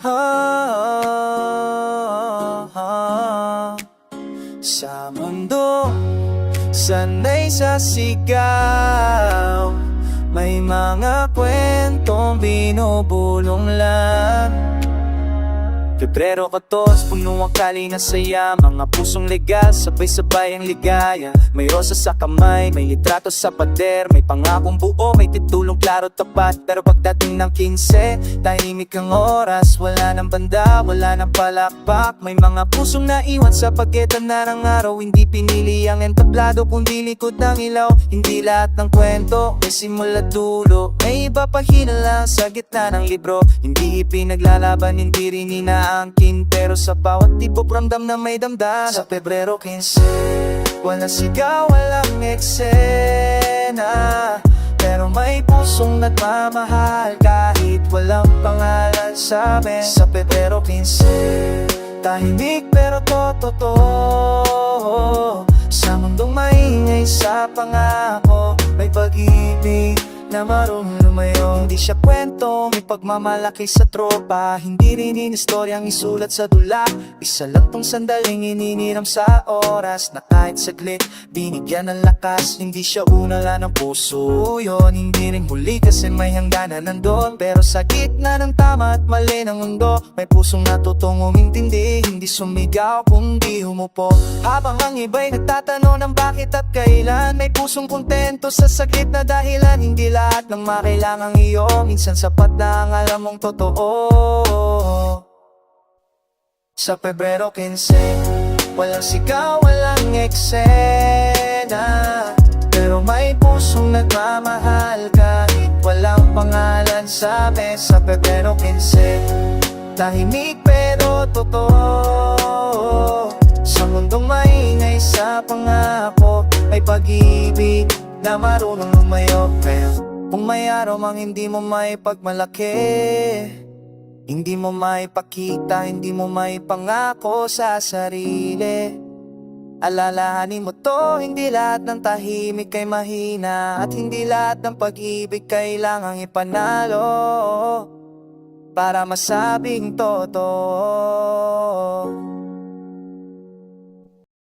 Sa mundo, sanay sa sigaw, may mga kwentong binubulong lang. Pebrero 14, puno ang kali na saya, mga pusong legal, sabay-sabay ang ligaya. May rosa sa kamay, may litrato sa pader, may pangakong buo, may titulong klaro tapat. Pero pagdating ng 15, tahimik ang oras, wala nang banda, wala nang palakpak. May mga pusong naiwan sa pagitan na ng araw, hindi pinili ang entablado kundi likod ng ilaw. Hindi lahat ng kwento may simula dulo, may iba pa hinala sa gitna ng libro. Hindi ipinaglalaban, hindi rin inaangkin, pero sa bawat tipo ramdam na may damda. Sa Pebrero 15, walang sigaw, walang eksena, pero may pusong nagmamahal kahit walang pangalan sa amin. Sa Pebrero 15, tahimik pero totoo. Sa mundong maingay, sa pangako, may pag-ibig na marunong lumayo. Hindi siya kwento, may pagmamalaki sa tropa, hindi rin inistoryang isulat sa dula. Isa lang tong sandaling ininiram sa oras, na kahit saglit binigyan ng lakas. Hindi siya unala ng puso yun, hindi rin huli kasi may hangganan nandun. Pero sa gitna ng tama at mali ng mundo, may pusong natutong umintindi, hindi sumigaw kundi humupo. Habang ang iba'y nagtatanong ng bakit at kailan, may pusong kontento sa saglit na dahilan. Hindi lahat ng makailangang iyo, minsan sapat na ang alam mong totoo. Sa Pebrero 15, walang sigaw, walang eksena, pero may pusong nagmamahal kahit walang pangalan sa amin. Sa Pebrero 15, tahimik pero totoo. Sa mundong maingay, sa pangako, may pag-ibig na marunong lumayo. Pero kung may araw mang hindi mo maipagmalaki, hindi mo maipakita, hindi mo maipangako sa sarili, alalahanin mo to, hindi lahat ng tahimik ay mahina, at hindi lahat ng pag-ibig kailangang ipanalo para masabing totoo.